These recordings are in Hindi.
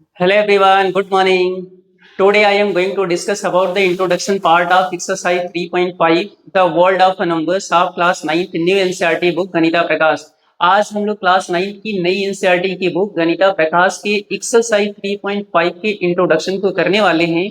Hello everyone, good morning. Today I am going to discuss about the introduction part of exercise 3.5 The World of Numbers of class 9th New NCERT book गणिता प्रकाश। आज हम लोग क्लास 9 की नई एनसीईआरटी की बुक गणिता प्रकाश के एक्सरसाइज 3.5 के इंट्रोडक्शन को करने वाले हैं।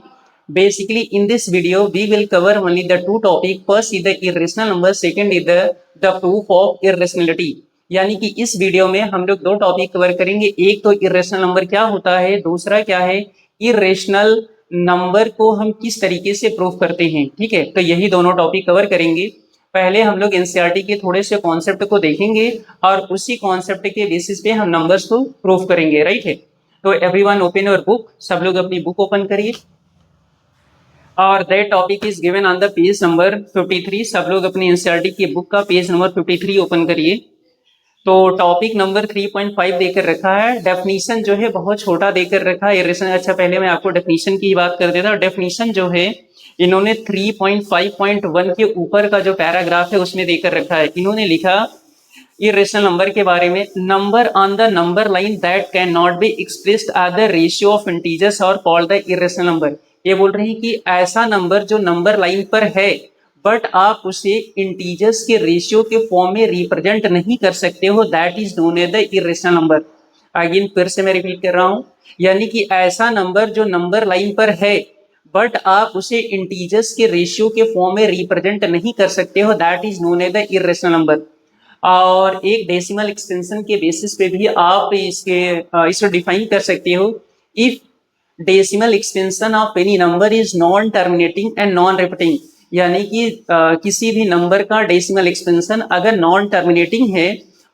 Basically in this video we will cover only the two topic. First is the irrational number, second is the proof of irrationality. यानी कि इस वीडियो में हम लोग दो टॉपिक कवर करेंगे। एक तो इरेशनल नंबर क्या होता है, दूसरा क्या है इरेशनल नंबर को हम किस तरीके से प्रूफ करते हैं। ठीक है, तो यही दोनों टॉपिक कवर करेंगे। पहले हम लोग एनसीईआरटी के थोड़े से कॉन्सेप्ट को देखेंगे और उसी कॉन्सेप्ट के बेसिस पे हम नंबर्स को प्रूफ करेंगे। राइट है, तो एवरीवन ओपन योर बुक, सब लोग अपनी बुक ओपन करिए और that topic is given on the page number 53। सब लोग अपनी एनसीईआरटी की बुक का पेज नंबर 53 ओपन करिए। तो टॉपिक नंबर 3.5 देकर रखा है। डेफिनेशन जो है बहुत छोटा देकर रखा है इरेशनल। अच्छा, पहले मैं आपको डेफिनेशन की बात कर देता हूँ। डेफिनेशन जो है इन्होंने 3.5.1 के ऊपर का जो पैराग्राफ है उसमें देकर रखा है। इन्होंने लिखा इरेशनल नंबर के बारे में, number on the number line that can not be expressed as the ratio of integers और कॉल्ड द इरेशनल नंबर। ये बोल रहे हैं कि ऐसा नंबर जो नंबर लाइन पर है बट आप उसे इंटीजर्स के रेशियो के फॉर्म में रिप्रेजेंट नहीं कर सकते हो, that is known as the irrational number. Again फिर से मैं रिपीट कर रहा हूं, यानी कि ऐसा नंबर जो नंबर लाइन पर है बट आप उसे इंटीजर्स के रेशियो के फॉर्म में रिप्रेजेंट नहीं कर सकते हो, that is known as the irrational number. और एक डेसिमल एक्सटेंशन के बेसिस पे भी आप इसको डिफाइन कर सकते हो। If decimal extension of any number is non terminating and non repeating, यानी कि किसी भी नंबर का डेसिमल एक्सटेंशन अगर नॉन टर्मिनेटिंग है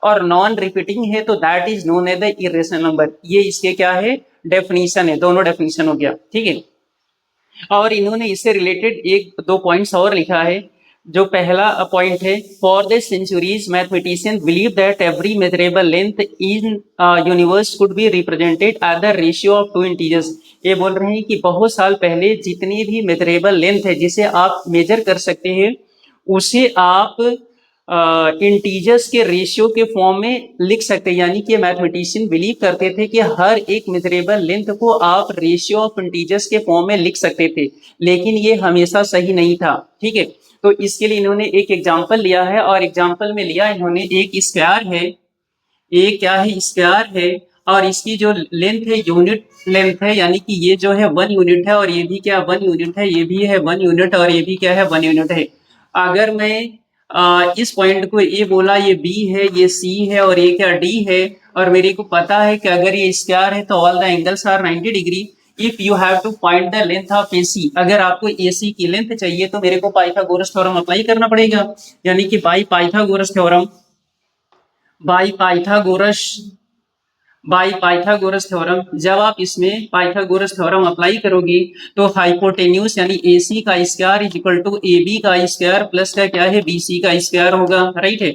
और नॉन रिपीटिंग है तो that is known as the irrational number. ये इसके क्या है, डेफिनेशन है। दोनों डेफिनेशन हो गया। ठीक है, और इन्होंने इससे रिलेटेड एक दो पॉइंट्स और लिखा है। जो पहला पॉइंट है, for the centuries mathematician believe that every measurable length in universe could be represented at the ratio of two integers. ये बोल रहे हैं कि बहुत साल पहले जितनी भी मेजरेबल लेंथ है जिसे आप मेजर कर सकते हैं उसे आप इंटीजर्स के रेशियो के फॉर्म में लिख सकते हैं। यानी कि मैथमेटिशियन बिलीव करते थे कि हर एक मेजरेबल लेंथ को आप रेशियो ऑफ इंटीजर्स के फॉर्म में लिख सकते थे, लेकिन ये हमेशा सही नहीं था। ठीक है, तो इसके लिए इन्होंने एक एग्जाम्पल लिया है और एग्जाम्पल में लिया इन्होंने एक स्क्वायर है। एक क्या है, स्क्वायर है, और इसकी जो लेंथ है यूनिट लेंथ है, यानी कि ये जो है 1 यूनिट है और ये भी क्या 1 यूनिट है, ये भी है 1 यूनिट और ये भी क्या है 1 यूनिट है। अगर मैं इस पॉइंट को ए बोला, ये बी है, ये सी है और ये क्या डी है, और मेरे को पता है कि अगर ये स्क्वायर है तो all the angles are 90 degree. If you have to find the length of AC, अगर आपको एसी की लेंथ चाहिए तो मेरे को पाइथागोरस थ्योरम अप्लाई करना पड़ेगा। यानी कि बाई पाइथागोरस थ्योरम, जब आप इसमें पाइथागोरस थ्योरम अप्लाई करोगे तो हाइपोटेन्यूस यानी AC का square is equal to AB का स्क्वायर प्लस का क्या है BC का स्क्वायर होगा। राइट है,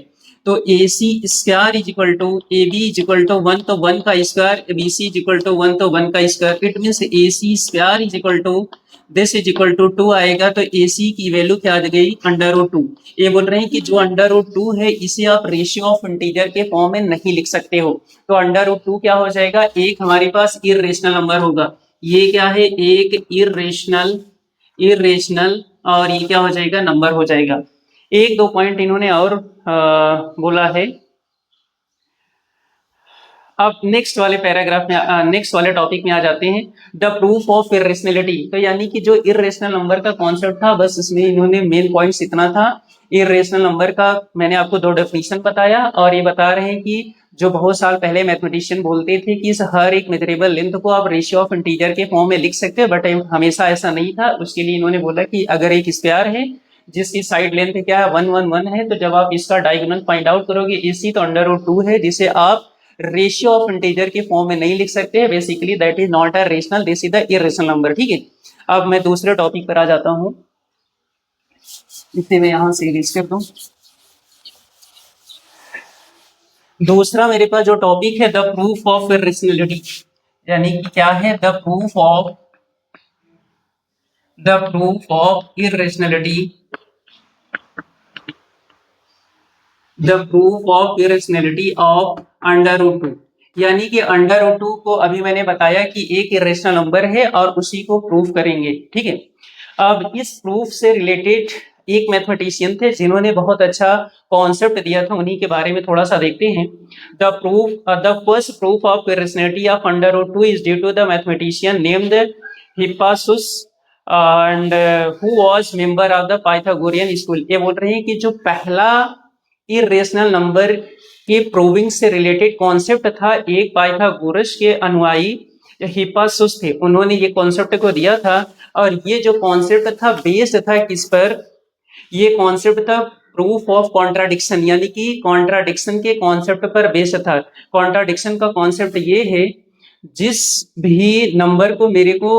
तो AC square is equal to AB is equal to 1, तो 1 का square, BC is equal to 1, तो 1 का square. It means AC square is equal to this is equal to 2 आएगा, तो AC की वैल्यू क्या आ गई, √2। ये बोल रहे हैं कि जो √2 है इसे आप रेशियो ऑफ इंटीजर के फॉर्म में नहीं लिख सकते हो, तो √2 क्या हो जाएगा, एक हमारे पास इरेशनल नंबर होगा। ये क्या है, एक इरेशनल और ये क्या हो जाएगा, नंबर हो जाएगा। एक दो पॉइंट इन्होंने और बोला है। अब नेक्स्ट वाले पैराग्राफ में, नेक्स्ट वाले टॉपिक में आ जाते हैं, द प्रूफ ऑफ इरेशनलिटी। तो यानी कि जो इरेशनल नंबर का कॉन्सेप्ट था, बस इसमें इन्होंने मेन पॉइंट्स इतना था। इरेशनल नंबर का मैंने आपको दो डेफिनेशन बताया और ये बता रहे हैं कि जो बहुत साल पहले मैथमेटिशियन बोलते थे कि इस हर एक मेजरेबल लेंथ को आप रेशियो ऑफ इंटीजर के फॉर्म में लिख सकते हो, बट हमेशा ऐसा नहीं था। उसके लिए इन्होंने बोला कि अगर एक स्क्वायर है जिसकी साइड लेंथ क्या है 1 1 1 है, तो जब आप इसका डायगोनल फाइंड आउट करोगे इसी तो √2 है, जिसे आप रेशियो ऑफ इंटीजर के फॉर्म में नहीं लिख सकते। Basically that is not a rational, this is the irrational number. ठीक है, अब मैं दूसरे टॉपिक पर आ जाता हूं, इतने में यहां से इरेज कर दूं। दूसरा मेरे पास जो टॉपिक है, द प्रूफ ऑफ इरेशनलिटी, यानी कि क्या है, the proof of irrationality, the proof of irrationality of √2। यानी कि अंडर रूट 2 को अभी मैंने बताया कि एक इरेशनल नंबर है और उसी को प्रूव करेंगे, ठीक है। अब इस प्रूफ से रिलेटेड एक मैथमेटिशियन थे जिन्होंने बहुत अच्छा कॉन्सेप्ट दिया था, उन्हीं के बारे में थोड़ा सा देखते हैं। The first proof of irrationality of under root 2 is due to the mathematician named Hippasus and who was member of the Pythagorean school. ये बोल रहे हैं कि जो पहला इरेशनल नंबर के प्रूविंग से रिलेटेड कॉन्सेप्ट था, एक पाइथागोरस के अनुयायी हिप्पासुस थे, उन्होंने ये कॉन्सेप्ट को दिया था। और ये जो कॉन्सेप्ट था बेस्ड था किस पर? ये कॉन्सेप्ट था प्रूफ ऑफ कॉन्ट्राडिक्शन, यानी कि कॉन्ट्राडिक्शन के कॉन्सेप्ट पर बेस्ड था। कॉन्ट्राडिक्शन का कॉन्सेप्ट ये है, जिस भी नंबर को मेरे को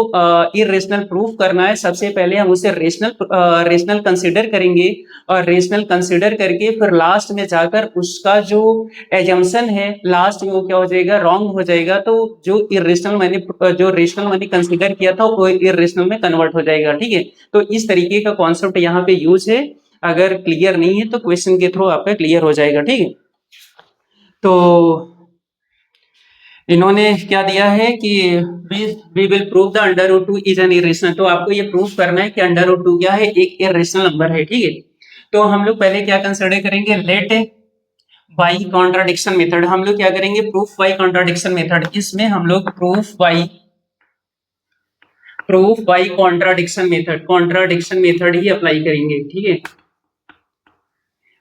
इरेशनल प्रूफ करना है, सबसे पहले हम उसे रेशनल कंसीडर करेंगे, और रेशनल कंसीडर करके फिर लास्ट में जाकर उसका जो एजम्पशन है लास्ट में वो क्या हो जाएगा? रॉन्ग हो जाएगा। तो जो रेशनल मैंने कंसीडर किया था वो इरेशनल में कन्वर्ट हो जाएगा, ठीक है। तो इस तरीके का कॉन्सेप्ट यहाँ पे यूज है। अगर क्लियर नहीं है तो क्वेश्चन के थ्रू आपका क्लियर हो जाएगा, ठीक है। तो इन्होंने क्या दिया है कि we will prove the under root 2 is an irrational. तो आपको ये प्रूव करना है कि अंडर रूट 2 क्या है? एक इरेशनल नंबर है, ठीक है। तो हम लोग पहले क्या कंसिडर करेंगे? Let by contradiction method. हम लोग क्या करेंगे? Proof by contradiction method. इसमें हम लोग प्रूफ बाई कॉन्ट्राडिक्शन मेथड ही अप्लाई करेंगे, ठीक है।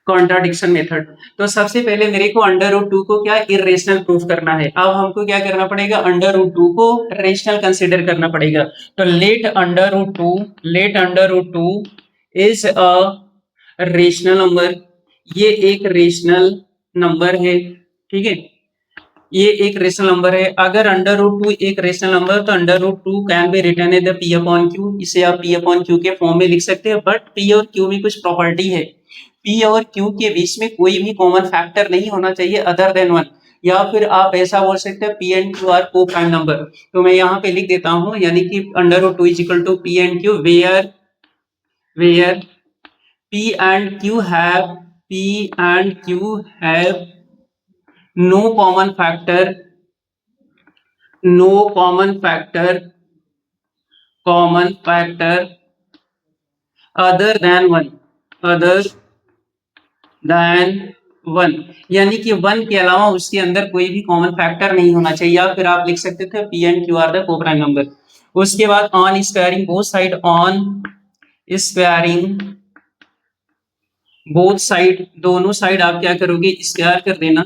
Contradiction method. तो सबसे पहले मेरे को अंडर रूट 2 को क्या इरेशनल प्रूफ करना है। अब हमको क्या करना पड़ेगा? अंडर रूट 2 को रेशनल कंसीडर करना पड़ेगा। तो let under root 2 is a rational number. ये एक रेशनल नंबर है, ठीक है। ये एक रेशनल नंबर है। अगर अंडर रूट 2 एक रेशनल नंबर, तो under root 2 can be written as p upon q. इसे आप पी अपॉन क्यू के फॉर्म में लिख सकते हैं। बट पी और क्यू में कुछ प्रॉपर्टी है। पी और क्यू के बीच में कोई भी कॉमन फैक्टर नहीं होना चाहिए अदर देन 1। या फिर आप ऐसा बोल सकते हैं p and q are coprime number. तो मैं यहाँ पे लिख देता हूँ, यानी कि under root 2 is equal to p and q where p and q have no common factor other than 1 यानी कि 1 के अलावा उसके अंदर कोई भी कॉमन फैक्टर नहीं होना चाहिए। या फिर आप लिख सकते थे P and q are the coprime number. उसके बाद ऑन स्क्वायरिंग बोथ साइड दोनों साइड आप क्या करोगे? स्क्वायर कर देना।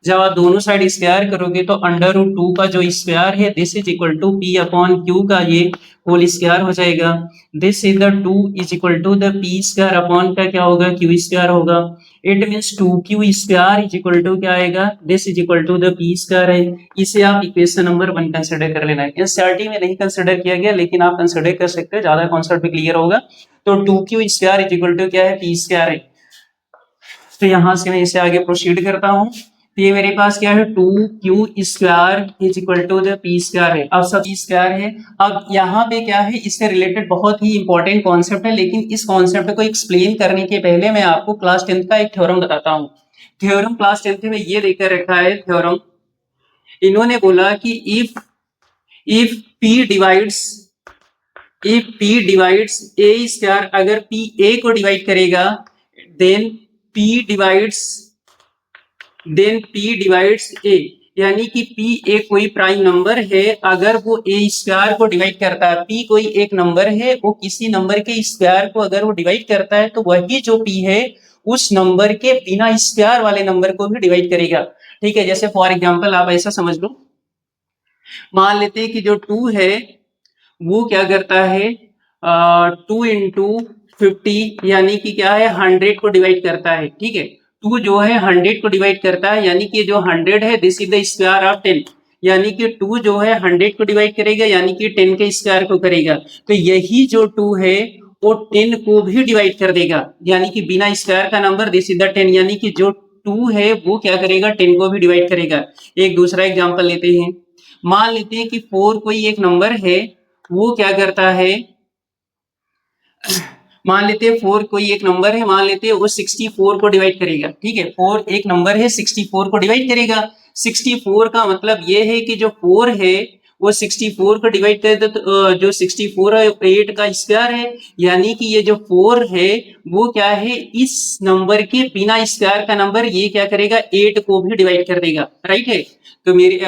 जब आप दोनों साइड स्क्वायर करोगे तो अंडर रूट 2 का जो स्क्वायर है this is equal to P upon Q का ये होल स्क्वायर हो जाएगा। This is the 2 is equal to the p square upon का क्या होगा? क्यू स्क्वायर होगा। It means 2q square is equal to क्या आएगा? This is equal to the p square है। इसे आप इक्वेशन नंबर 1 कंसीडर कर लेना है। एनसीईआरटी में नहीं कंसीडर किया गया, लेकिन आप कंसीडर कर सकते हैं, ज्यादा कॉन्सेप्ट भी क्लियर होगा। तो 2q square is equal to क्या है? पी स्क्वायर है। तो यहां से मैं इसे आगे प्रोसीड करता हूं। तो ये मेरे पास क्या है? 2q square is equal to the p square है। अब सब पी स्क्वायर है। अब यहाँ पे क्या है? इससे रिलेटेड बहुत ही इंपॉर्टेंट कॉन्सेप्ट है, लेकिन इस कॉन्सेप्ट को एक्सप्लेन करने के पहले मैं आपको क्लास 10th का एक थ्योरम बताता हूँ। थ्योरम क्लास 10th में ये देकर रखा है थ्योरम। इन्होंने बोला कि if p divides a square, अगर p a को डिवाइड करेगा देन p डिवाइड्स a, यानी कि p एक कोई प्राइम नंबर है। अगर वो a स्क्वायर को डिवाइड करता है, p कोई एक नंबर है, वो किसी नंबर के स्क्वायर को अगर वो डिवाइड करता है, तो वही जो p है उस नंबर के बिना स्क्वायर वाले नंबर को भी डिवाइड करेगा, ठीक है। जैसे फॉर एग्जांपल आप ऐसा समझ लो, मान लेते हैं कि जो 2 है वो क्या करता है? 2 इंटू 50, यानी कि क्या है? 100 को डिवाइड करता है, ठीक है। 2 जो है 100 को डिवाइड करता है, यानी कि जो 100 है this is the square of 10, यानी कि 2 जो है 100 को डिवाइड करेगा, यानी कि 10 के स्क्वायर को करेगा। तो यही जो 2 है वो 10 को भी डिवाइड कर देगा, यानी कि बिना स्क्वायर का नंबर दिस इज द 10, यानी कि जो 2 है वो क्या करेगा? 10 को भी डिवाइड करेगा। एक दूसरा एग्जांपल लेते हैं। मान लेते हैं कि 4 कोई एक नंबर है, वो क्या करता है? मान लेते हैं 4 कोई एक नंबर है, मान लेते हैं वो 64 को डिवाइड करेगा, ठीक है। 4 एक नंबर है, 64 को डिवाइड करेगा। 64 का मतलब ये है कि जो 4 है वो 64 को डिवाइड कर दे तो जो 64 है 8 का स्क्वायर है, यानी कि ये जो 4 है वो क्या है, इस नंबर के बिना स्क्वायर का नंबर ये क्या करेगा, 8 को भी डिवाइड कर देगा, राइट है। तो मेरी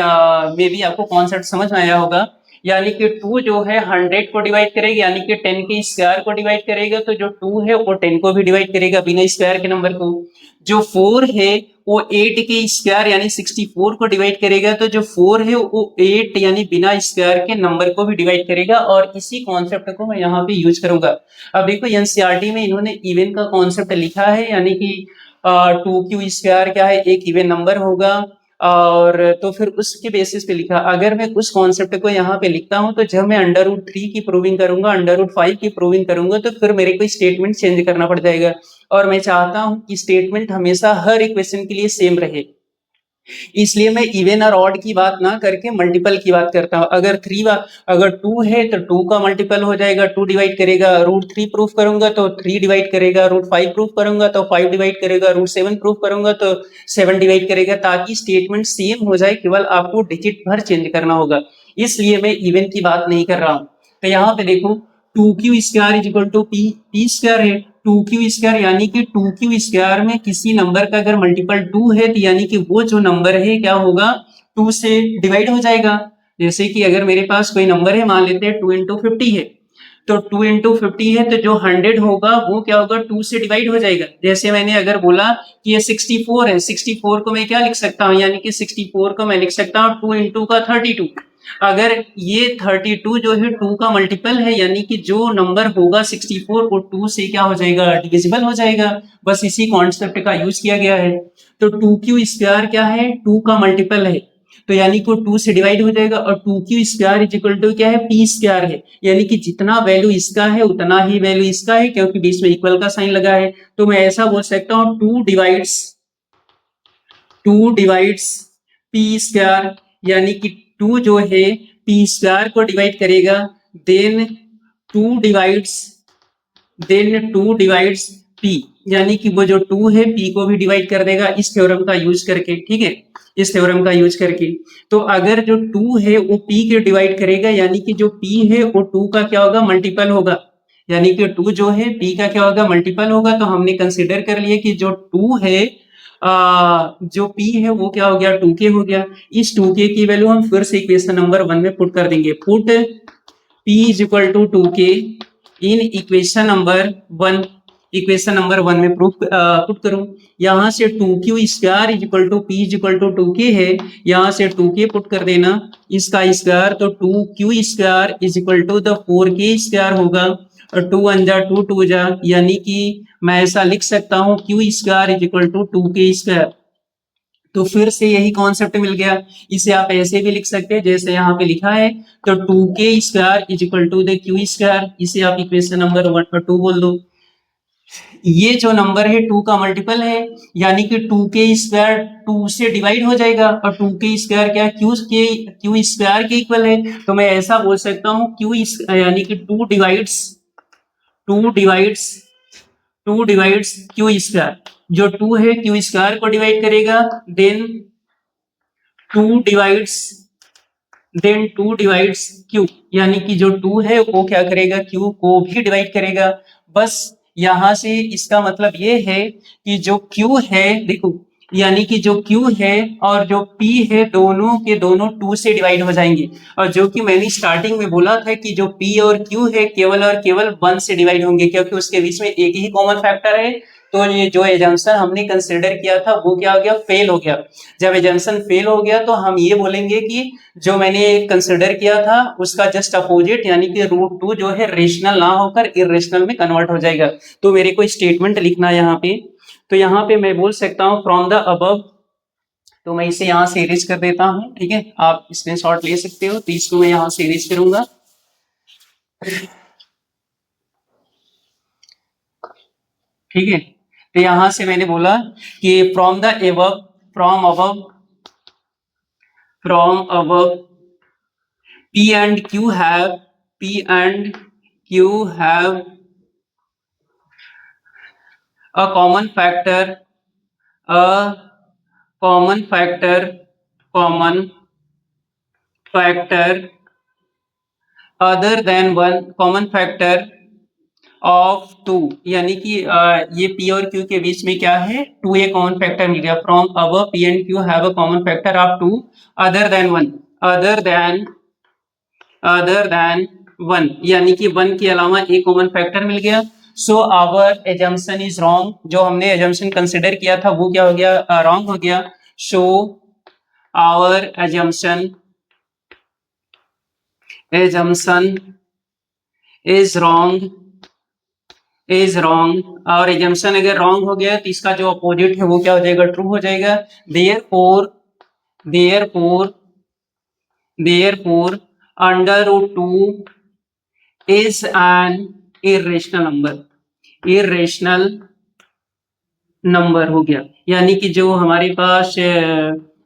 मे भी आपको कॉन्सेप्ट समझ में आया होगा। यानी कि 2 जो है 100 को डिवाइड करेगा, यानी कि 10 के स्क्वायर को डिवाइड करेगा, तो जो 2 है वो 10 को भी डिवाइड करेगा बिना स्क्वायर के नंबर को। जो 4 है वो 8 के स्क्वायर यानी 64 को डिवाइड करेगा, तो जो 4 है वो 8 यानी बिना स्क्वायर के नंबर को भी डिवाइड करेगा, और इसी कॉन्सेप्ट को मैं यहाँ पे यूज करूंगा। अब देखो एनसीईआरटी में इन्होंने इवन का कॉन्सेप्ट लिखा है, यानी कि 2q स्क्वायर क्या है, एक इवन नंबर होगा, और तो फिर उसके बेसिस पे लिखा। अगर मैं उस कॉन्सेप्ट को यहाँ पे लिखता हूँ तो जब मैं अंडर रूट 3 की प्रूविंग करूंगा, अंडर रूट 5 की प्रूविंग करूंगा, तो फिर मेरे को स्टेटमेंट चेंज करना पड़ जाएगा, और मैं चाहता हूं कि स्टेटमेंट हमेशा हर इक्वेशन के लिए सेम रहे, इसलिए मैं इवन और ऑड की बात ना करके मल्टीपल की बात करता हूं। अगर 2 है तो 2 का मल्टीपल हो जाएगा, 2 डिवाइड करेगा, √3 प्रूफ करूंगा तो 3 डिवाइड करेगा, √5 प्रूफ करूंगा तो 5 डिवाइड करेगा, √7 प्रूफ करूंगा तो 7 डिवाइड करेगा, ताकि स्टेटमेंट सेम हो जाए, केवल आपको डिजिट भर चेंज करना होगा, इसलिए मैं इवन की बात नहीं कर रहा हूं। तो यहाँ पे देखो 2q square is equal to P square है, 2q स्क्वायर यानी कि 2q स्क्वायर में किसी नंबर का अगर मल्टीपल 2 है तो यानी कि वो जो नंबर है क्या होगा, 2 से डिवाइड हो जाएगा। जैसे कि अगर मेरे पास कोई नंबर है, मान लेते हैं 2 इंटू 50 है, तो 2 इंटू 50 है तो जो 100 होगा वो क्या होगा, 2 से डिवाइड हो जाएगा। जैसे मैंने अगर बोला कि ये 64 है, 64 को मैं क्या लिख सकता हूँ, यानी कि 64 को मैं लिख सकता हूँ 2 इंटू का 32। अगर ये 32 जो है 2 का मल्टीपल है, यानी कि जो नंबर होगा 64 वो 2 से क्या हो जाएगा, डिविजिबल हो जाएगा। बस इसी कॉन्सेप्ट का यूज किया गया है। तो 2q स्क्वायर क्या है, 2 का मल्टीपल है, तो यानी कि 2 से डिवाइड हो जाएगा, और 2q square is equal to क्या है, p स्क्वायर है, यानी कि जितना वैल्यू इसका है उतना ही वैल्यू इसका है, क्योंकि बीच में इक्वल का साइन लगा है। तो मैं ऐसा बोल सकता हूँ 2 डिवाइड्स p स्क्वायर, यानी कि 2 जो है p स्क्वायर को डिवाइड करेगा, देन 2 डिवाइड्स p, यानी कि वो जो 2 है p को भी डिवाइड कर देगा, इस थ्योरम का यूज करके, ठीक है, इस थ्योरम का यूज करके। तो अगर जो 2 है वो p के डिवाइड करेगा, यानी कि जो p है वो 2 का क्या होगा, मल्टीपल होगा, यानी कि 2 जो है p का क्या होगा, मल्टीपल होगा। तो हमने कंसीडर कर लिया कि जो 2 है जो p है वो क्या हो गया, 2k हो गया। इस 2k की वैल्यू हम फिर से इक्वेशन नंबर 1 में पुट कर देंगे, put p is equal to 2k in equation number 1 में प्रूफ पुट करूं। यहां से 2q square is equal to p is equal to 2k है, यहां से 2k पुट कर देना, इसका स्क्वायर, तो 2q square is equal to the 4k square होगा, और 2 1 जा 2 2 जा, यानी कि मैं ऐसा लिख सकता हूं q square is equal to 2k square. तो फिर से यही कॉन्सेप्ट मिल गया। इसे आप ऐसे भी लिख सकते हैं जैसे यहाँ पे लिखा है, तो 2k square is equal to the q square, इसे आप इक्वेशन नंबर 1 पर 2 बोल दो। ये जो नंबर है 2 का मल्टीपल है, यानी कि 2k स्क्वायर 2 से डिवाइड हो जाएगा, और 2k स्क्वायर क्या, क्यू स्क्वायर के इक्वल है। तो मैं ऐसा बोल सकता हूँ यानी कि 2 डिवाइड्स 2 डिवाइड्स क्यू स्क्वायर, जो 2 है क्यू स्क्वायर को डिवाइड करेगा, then 2 divides then 2 divides q, यानी कि जो 2 है वो क्या करेगा, क्यू को भी डिवाइड करेगा। बस यहां से इसका मतलब ये है कि जो क्यू है, देखो, यानी कि जो क्यू है और जो पी है दोनों के दोनों 2 से डिवाइड हो जाएंगे, और जो कि मैंने स्टार्टिंग में बोला था कि जो पी और क्यू है केवल और केवल 1 से डिवाइड होंगे, क्योंकि उसके बीच में एक ही कॉमन फैक्टर है। तो ये जो एजम्पशन हमने कंसिडर किया था वो क्या हो गया, फेल हो गया। जब एजम्पशन फेल हो गया तो हम ये बोलेंगे कि जो मैंने कंसिडर किया था उसका जस्ट अपोजिट, यानी कि √2 जो है रेशनल ना होकर इरेशनल में कन्वर्ट हो जाएगा। तो मेरे को स्टेटमेंट लिखना है यहाँ पे, तो यहाँ पे मैं बोल सकता हूँ फ्रॉम द अबव, तो मैं इसे यहाँ से इरेज कर देता हूँ, ठीक है, आप स्क्रीनशॉट ले सकते हो, तो इसको मैं यहाँ से इरेज करूंगा। ठीक है, तो यहाँ से मैंने बोला कि from above P and Q have a common factor common factor other than one, common factor of two, यानी कि ये पी और क्यू के बीच में क्या है, टू ए कॉमन फैक्टर मिल गया। From above p and q have a common factor of two other than one, other than one, यानी कि वन के अलावा एक कॉमन फैक्टर मिल गया। So our assumption is wrong, जो हमने एजम्पशन कंसिडर किया था वो क्या हो गया, रॉन्ग हो गया। So our assumption is wrong, और एजम्पशन अगर रॉन्ग हो गया तो इसका जो अपोजिट है वो क्या हो जाएगा, ट्रू हो जाएगा। Therefore under root two is an irrational number हो गया, यानी कि जो हमारे पास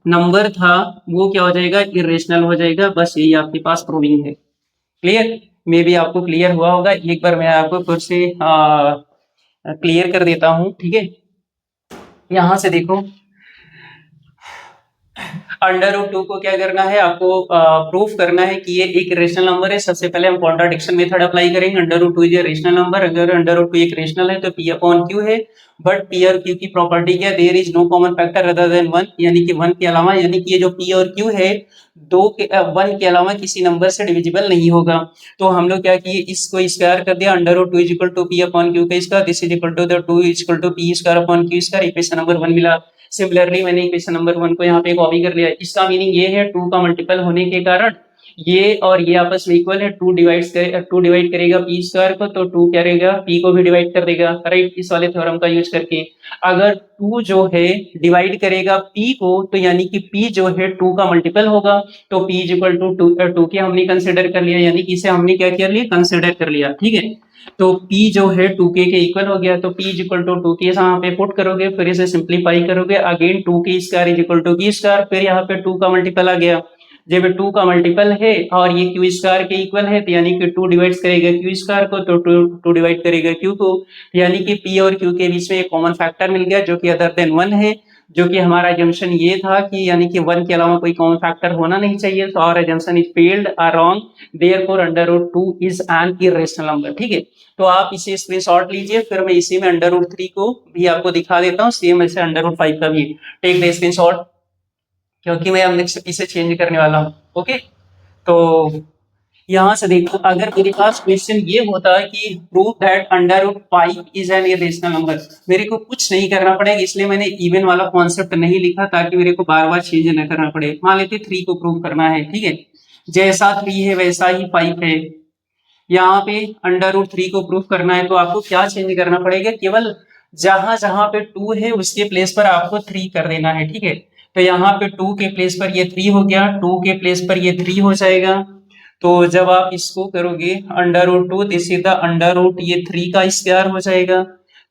नंबर था वो क्या हो जाएगा, इरेशनल हो जाएगा। बस यही आपके पास प्रूविंग है। क्लियर, मे बी आपको क्लियर हुआ होगा। एक बार मैं आपको फिर से क्लियर कर देता हूं, ठीक है। यहां से देखो, अंडर रूट टू को क्या करना है, आपको प्रूफ करना है कि ये एक रेशनल नंबर है। सबसे पहले हम कॉन्ट्राडिक्शन मेथड अप्लाई करेंगे। Under root two is a rational number, अगर अंडर रूट टू एक रेशनल है तो पी अपॉन क्यू है। बट पी और क्यू की प्रॉपर्टी क्या, there is no common factor other than one, यानी कि वन के अलावा, यानी कि ये जो पी और क्यू है वन के अलावा किसी नंबर से डिविजिबल नहीं होगा। तो हम लोग क्या किए, इसको स्क्वायर कर दिया, under root two is equal to P upon Q का square, this is equal to the two is equal to P square upon Q square, equation number 1 मिला। सिमिलरली मैंने इक्वेशन नंबर 1 को यहाँ पे कॉपी कर लिया। इसका मीनिंग ये है, टू का मल्टीपल होने के कारण ये और ये आपस में इक्वल है। टू डिवाइड करेगा पी स्क्वायर को, तो टू क्या रहेगा, पी को भी डिवाइड कर देगा, राइट, इस वाले थ्योरम का यूज करके। अगर टू जो है डिवाइड करेगा पी को, तो यानी कि पी जो है टू का मल्टीपल होगा, तो p is equal to two के हमने कंसिडर कर लिया, यानी कि इसे हमने क्या कर लिया, कंसिडर कर लिया, ठीक है। तो P जो है 2k के इक्वल हो गया, तो P is equal to 2k यहाँ पे पुट करोगे, फिर इसे सिंप्लीफाई करोगे, again 2k square is equal to k square, फिर यहाँ पे 2 का मल्टीपल आ गया। जब 2 का मल्टीपल है और ये q स्क्वायर के इक्वल है, तो यानी कि 2 डिवाइड करेगा q स्क्वायर को, तो 2 डिवाइड करेगा q को, यानी कि P और q के बीच में एक कॉमन फैक्टर मिल गया जो कि अदर देन 1 है। जो कि हमारा एजम्पशन ये था कि यानी कि 1 के अलावा कोई कॉमन फैक्टर होना नहीं चाहिए। तो आवर एजम्पशन इज फेल्ड और wrong, therefore under root 2 is an irrational number, ठीक है। तो आप इसे स्क्रीनशॉट लीजिए, फिर मैं इसी में अंडर रूट 3 को भी आपको दिखा देता हूँ, सेम ऐसे अंडर रूट 5 का भी टेक द स्क्रीनशॉट, क्योंकि मैं अब नेक्स्ट इसे चेंज करने वाला हूँ। ओके, तो यहाँ से देखो, अगर मेरे पास क्वेश्चन ये होता है कि prove that under root 5 is an irrational number, मेरे को कुछ नहीं करना पड़ेगा, इसलिए मैंने इवन वाला कॉन्सेप्ट नहीं लिखा ताकि मेरे को बार बार चेंज न करना पड़े। मान लेते 3 को प्रूव करना है, ठीक है, जैसा 3 है वैसा ही 5 है। यहाँ पे अंडर रूट 3 को प्रूफ करना है तो आपको क्या चेंज करना पड़ेगा, केवल जहां जहां पे 2 है उसके प्लेस पर आपको 3 कर देना है, ठीक है। तो यहाँ पे 2 के प्लेस पर ये 3 हो गया, 2 के प्लेस पर ये 3 हो जाएगा। तो जब आप इसको करोगे under root 2, this is the under root ये 3 का स्क्वायर हो जाएगा,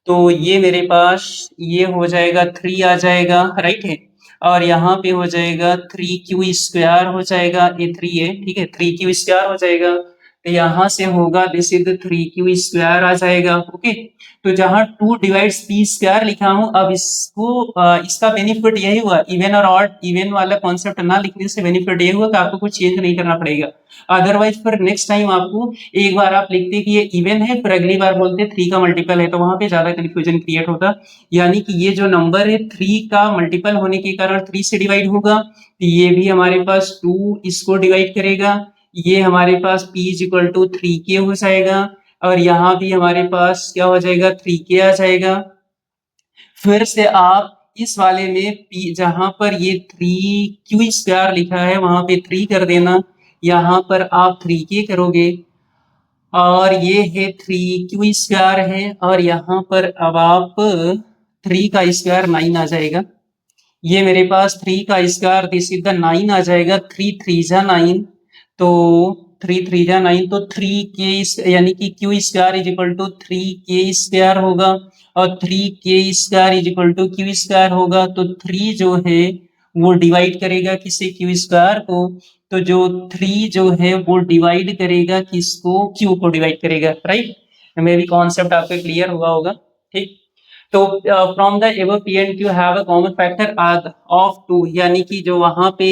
तो ये मेरे पास ये हो जाएगा 3 आ जाएगा, राइट है। और यहाँ पे हो जाएगा 3q स्क्वायर हो जाएगा, ये 3 है, ठीक है, 3q स्क्वायर हो जाएगा। तो यहाँ से होगा दिस इज 3q स्क्वायर आ जाएगा। ओके, तो जहां 2 डिवाइड्स पी स्क्वायर लिखा हूं, अब इसको इसका बेनिफिट यही हुआ, इवन और ऑड, इवन वाला कॉन्सेप्ट ना लिखने से बेनिफिट ये हुआ कि आपको कुछ चेंज नहीं करना पड़ेगा। अदरवाइज फिर नेक्स्ट टाइम आपको एक बार आप लिखते कि ये इवन है, फिर अगली बार बोलते 3 का मल्टीपल है, तो वहां पे ज्यादा कंफ्यूजन क्रिएट होता। यानी कि ये जो नंबर है 3 का मल्टीपल होने के कारण 3 से डिवाइड होगा, तो ये भी हमारे पास 2 इसको डिवाइड करेगा, ये हमारे पास p is equal to 3k हो जाएगा, और यहाँ भी हमारे पास क्या हो जाएगा, 3k आ जाएगा। फिर से आप इस वाले में p जहां पर ये 3q स्क्वायर लिखा है वहां पे 3 कर देना, यहाँ पर आप 3k करोगे, और ये है 3q स्क्वायर है, और यहाँ पर अब आप 3 का स्क्वायर 9 आ जाएगा। ये मेरे पास 3 का स्क्वायर दिस इज द 9 आ जाएगा, 3 3 जा 9, तो 3 3 जा 9, तो 3k यानी कि q square is equal to 3k स्क्वायर होगा, और 3k square is equal to q square होगा। तो 3 जो है वो डिवाइड करेगा किसे, q स्क्वायर को, तो जो 3 जो है वो डिवाइड करेगा किसको, q को डिवाइड करेगा, राइट। मे भी कॉन्सेप्ट आपको क्लियर हुआ होगा, ठीक। तो from the above P and q have a common factor of 2, यानी कि जो वहां पे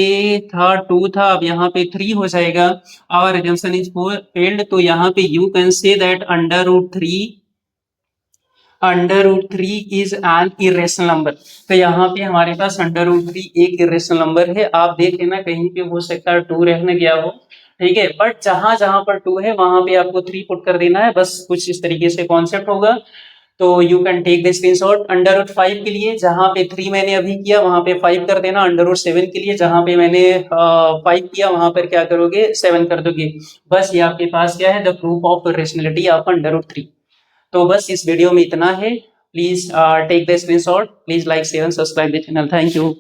था 2 था, अब यहाँ पे 3 हो जाएगा। आवर assumption इज फेल्ड, तो यहाँ पे you can say that under root three is an irrational number. तो यहाँ पे हमारे पास अंडर रूट 3 एक इरेशनल नंबर है। आप देख लेना कहीं पे हो सकता है 2 रहने गया हो, ठीक है, बट जहां जहां पर 2 है वहां पे आपको 3 पुट कर देना है, बस कुछ इस तरीके से कॉन्सेप्ट होगा। तो you can take the screenshot. Under root 5 के लिए जहां पे 3 मैंने अभी किया वहां पे 5 कर देना। अंडर रूट 7 के लिए जहां पे मैंने 5 किया वहां पर क्या करोगे, 7 कर दोगे। बस ये आपके पास क्या है, the proof of rationality of under root 3। तो बस इस वीडियो में इतना है। Please take the screenshot, please like share and subscribe the channel. Thank you.